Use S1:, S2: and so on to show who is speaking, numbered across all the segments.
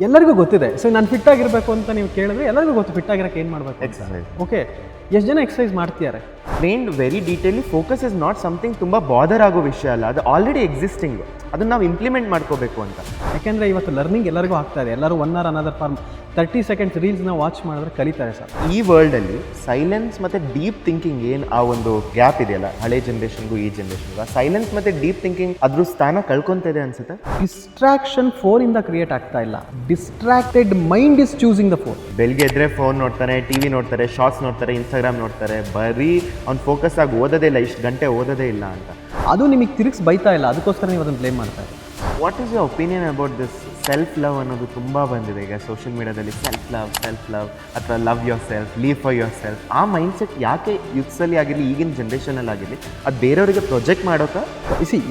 S1: ಎಲ್ಲರಿಗೂ ಗೊತ್ತಿದೆ. ಸೊ ನಾನು ಫಿಟ್ ಆಗಿರಬೇಕು ಅಂತ ನೀವು ಕೇಳಿದ್ರೆ ಎಲ್ಲರಿಗೂ ಗೊತ್ತು ಫಿಟ್ ಆಗಿರೋಕೆ ಏನು ಮಾಡಬೇಕು.
S2: ಎಕ್ಸಸೈಸ್.
S1: ಓಕೆ, ಎಷ್ಟು ಜನ ಎಕ್ಸಸೈಸ್ ಮಾಡ್ತಿದ್ದಾರೆ?
S2: Trained very detailly. Focus is not something ತುಂಬ ಬಾದರ್ ಆಗೋ ವಿಷಯ ಅಲ್ಲ, ಅದು ಆಲ್ರೆಡಿ ಎಕ್ಸಿಸ್ಟಿಂಗ್. ಅದನ್ನು ನಾವು ಇಂಪ್ಲಿಮೆಂಟ್ ಮಾಡ್ಕೋಬೇಕು ಅಂತ.
S1: ಯಾಕೆಂದರೆ ಇವತ್ತು ಲರ್ನಿಂಗ್ ಎಲ್ಲರಿಗೂ ಆಗ್ತಾ ಇದೆ. ಎಲ್ಲರೂ 1 hour ಅನದರ್ ಫಾರ್ಮ್ 30 seconds ರೀಲ್ಸ್ನ ವಾಚ್ ಮಾಡಿದ್ರೆ ಕಲಿತಾರೆ ಸರ್.
S2: ಈ ವರ್ಲ್ಡಲ್ಲಿ ಸೈಲೆನ್ಸ್ ಮತ್ತು ಡೀಪ್ ಥಿಂಕಿಂಗ್ ಏನು ಆ ಒಂದು ಗ್ಯಾಪ್ ಇದೆಯಲ್ಲ, ಹಳೆ ಜನ್ರೇಷನ್ಗೂ ಈ ಜನ್ರೇಷನ್ಗೂ, ಆ ಸೈಲೆನ್ಸ್ ಮತ್ತು ಡೀಪ್ ಥಿಂಕಿಂಗ್ ಅದ್ರ ಸ್ಥಾನ ಕಳ್ಕೊತಿದೆ ಅನ್ಸುತ್ತೆ.
S1: ಡಿಸ್ಟ್ರಾಕ್ಷನ್ ಫೋನಿಂದ ಕ್ರಿಯೇಟ್ ಆಗ್ತಾ ಇಲ್ಲ. Distracted mind is choosing the phone.
S2: ಬೆಳಿಗ್ಗೆ ಎದ್ರೆ ಫೋನ್ ನೋಡ್ತಾರೆ, ಟಿವಿ ನೋಡ್ತಾರೆ, ಶಾರ್ಟ್ಸ್ ನೋಡ್ತಾರೆ, ಇನ್ಸ್ಟಾಗ್ರಾಮ್ ನೋಡ್ತಾರೆ. ಬರೀ ಅವ್ನು ಫೋಕಸ್ ಆಗಿ ಓದೋದೇ ಇಲ್ಲ, ಇಷ್ಟು ಗಂಟೆ ಓದೋದೇ ಇಲ್ಲ ಅಂತ.
S1: ಅದು ನಿಮಗೆ ತಿರುಗಿಸಿ ಬೈತಾ ಇಲ್ಲ, ಅದಕ್ಕೋಸ್ಕರ ನೀವು ಅದನ್ನು ಬ್ಲೇಮ್ ಮಾಡ್ತಾ ಇದ್ದೀರಿ.
S2: What is your opinion about this self love ಅನ್ನೋದು ತುಂಬ ಬಂದಿದೆ ಈಗ ಸೋಷಿಯಲ್ ಮೀಡಿಯಾದಲ್ಲಿ. ಸೆಲ್ಫ್ ಲವ್ ಅಥವಾ love your self, leave for your self. ಆ ಮೈಂಡ್ಸೆಟ್ ಯಾಕೆ ಯೂತ್ಸಲ್ಲಿ ಆಗಿರಲಿ, ಈಗಿನ ಜನ್ರೇಷನಲ್ಲಿ ಆಗಿರಲಿ, ಅದು ಬೇರೆಯವರಿಗೆ ಪ್ರೊಜೆಕ್ಟ್ ಮಾಡೋಕೆ?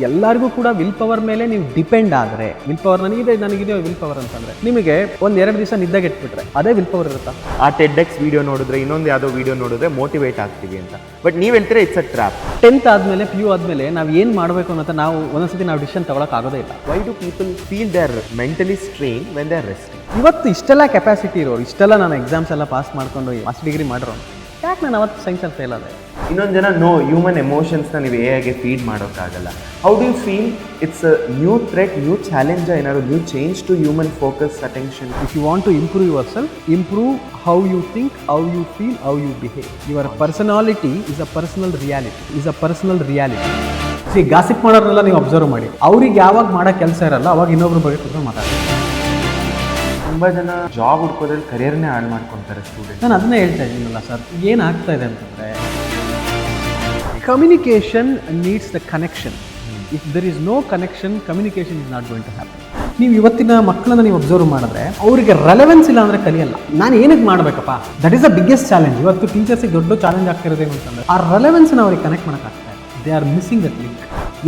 S1: ಎಲ್ಲರಿಗೂ ಕೂಡ ವಿಲ್ ಪವರ್ ಮೇಲೆ ನೀವು ಡಿಪೆಂಡ್ ಆದರೆ, ವಿಲ್ ಪವರ್ ನನಗಿದೆ ವಿಲ್ ಪವರ್ ಅಂತಂದರೆ ನಿಮಗೆ 1-2 ದಿವಸ ನಿದ್ದೆಗೆಟ್ಬಿಟ್ರೆ ಅದೇ ವಿಲ್ ಪವರ್ ಇರುತ್ತಾ?
S2: ಆ ಟೆಡ್ಎಕ್ಸ್ ವಿಡಿಯೋ ನೋಡಿದ್ರೆ, ಇನ್ನೊಂದು ಯಾವುದೋ ವಿಡಿಯೋ ನೋಡಿದ್ರೆ ಮೋಟಿವೇಟ್ ಆಗ್ತೀವಿ ಅಂತ. ಬಟ್ ನೀವು ಹೇಳ್ತೀರಾ ಇಟ್ಸ್ ಅ ಟ್ರ್ಯಾಪ್.
S1: 10th ಆದಮೇಲೆ PU ಆದಮೇಲೆ ನಾವು ಏನು ಮಾಡಬೇಕು ಅನ್ನೋದು ನಾವು ಒಂದೊಂದ್ಸತಿ ನಾವು ಡಿಸಿಷನ್ ತೊಗೊಳಕ್ಕಾಗೋದೇ ಇಲ್ಲ.
S2: Why do people feel they are mentally strain when they are resting?
S1: ಇವತ್ತು ಇಷ್ಟೆಲ್ಲ ಕೆಪಾಸಿಟಿ ಇರೋರು, ಇಷ್ಟೆಲ್ಲ ನಾನು ಎಕ್ಸಾಮ್ಸ್ ಎಲ್ಲ ಪಾಸ್ ಮಾಡ್ಕೊಂಡು ಮಾಸ್ಟರ್ ಡಿಗ್ರಿ ಮಾಡಿರೋನು, ಯಾಕೆ ನಾನು ಅವತ್ತು ಸೈನ್ಸಲ್ಲಿ ಫೇಲ್ ಆದೆ?
S2: ಇನ್ನೊಂದು ಜನ ಹ್ಯೂಮನ್ ಎಮೋಷನ್ಸ್ನ ನೀವು ಹೇಗೆ ಫೀಡ್ ಮಾಡೋಕ್ಕಾಗಲ್ಲ. How do you feel it's a new threat, new challenge, ಏನಾದ್ರು new change to human focus, attention?
S1: If you want to improve yourself, improve how you think, how you feel, how you behave. Your personality is a personal reality. See, gossip ಮಾಡೋರೆಲ್ಲ ನೀವು observe ಮಾಡಿ, ಅವ್ರಿಗೆ ಯಾವಾಗ ಮಾಡೋ ಕೆಲಸ ಇರಲ್ಲ ಅವಾಗ ಇನ್ನೊಬ್ರ ಬಗ್ಗೆ ಕೂತ್ಕೊಂಡು ಮಾತಾಡ್ತಾರೆ.
S2: ತುಂಬ ಜನ ಜಾಬ್ ಹುಡ್ಕೋದ್ರಲ್ಲಿ ಕರಿಯರ್ನೇ ಹಾಳು ಮಾಡ್ಕೊತಾರೆ ಸ್ಟೂಡೆಂಟ್.
S1: ನಾನು ಅದನ್ನೇ ಹೇಳ್ತಾ ಇದ್ದೀನಲ್ಲ ಸರ್, ಏನಾಗ್ತಾ ಇದೆ ಅಂತಂದರೆ communication needs the connection. If there is no connection, communication is not going to happen. ನೀವು ಇವತ್ತಿನ ಮಕ್ಕಳನ್ನ ನೀವು ಅಬ್ಸರ್ವ್ ಮಾಡಿದ್ರೆ ಅವರಿಗೆ ರೆಲೆವೆನ್ಸ್ ಇಲ್ಲ ಅಂದರೆ ಕಲಿಯಲ್ಲ. ನಾನು ಏನಕ್ಕೆ ಮಾಡಬೇಕಪ್ಪ, that is the biggest challenge. ಇವತ್ತು ಟೀಚರ್ಸಿಗೆ ದೊಡ್ಡ ಚಾಲೆಂಜ್ ಆಗ್ತಿರೋದೇನು ಅಂತಂದರೆ ಆ ರೆಲೆವೆನ್ಸ್ನ ಅವ್ರಿಗೆ ಕನೆಕ್ಟ್ ಮಾಡೋಕ್ಕಾಗ್ತಾ ಇದೆ. They are missing that link.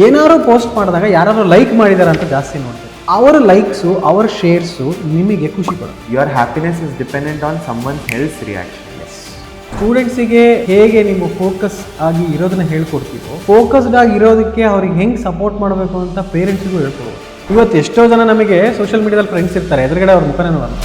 S1: ಏನಾದ್ರು ಪೋಸ್ಟ್ ಮಾಡಿದಾಗ ಯಾರು ಲೈಕ್ ಮಾಡಿದ್ದಾರೆ ಅಂತ ಜಾಸ್ತಿ ನೋಡ್ತಾರೆ. ಅವರ ಲೈಕ್ಸು, ಅವರ ಶೇರ್ಸು ನಿಮಗೆ ಖುಷಿ ಕೊಡುತ್ತೆ.
S2: Your happiness is dependent on someone else reaction.
S1: ಸ್ಟೂಡೆಂಟ್ಸಿಗೆ ಹೇಗೆ ನೀವು ಫೋಕಸ್ ಆಗಿ ಇರೋದನ್ನ ಹೇಳ್ಕೊಡ್ತೀವೋ, ಫೋಕಸ್ಡ್ ಆಗಿ ಇರೋದಕ್ಕೆ ಅವ್ರಿಗೆ ಹೆಂಗೆ ಸಪೋರ್ಟ್ ಮಾಡಬೇಕು ಅಂತ ಪೇರೆಂಟ್ಸಿಗೂ ಹೇಳ್ಕೊಡ್ಬೋದು. ಇವತ್ತು ಎಷ್ಟೋ ಜನ ನಮಗೆ ಸೋಷಿಯಲ್ ಮೀಡಿಯಾದಲ್ಲಿ ಫ್ರೆಂಡ್ಸ್ ಇರ್ತಾರೆ, ಎದುರುಗಡೆ ಅವ್ರ ಮುಖನೇ ನೋಡೋಣ.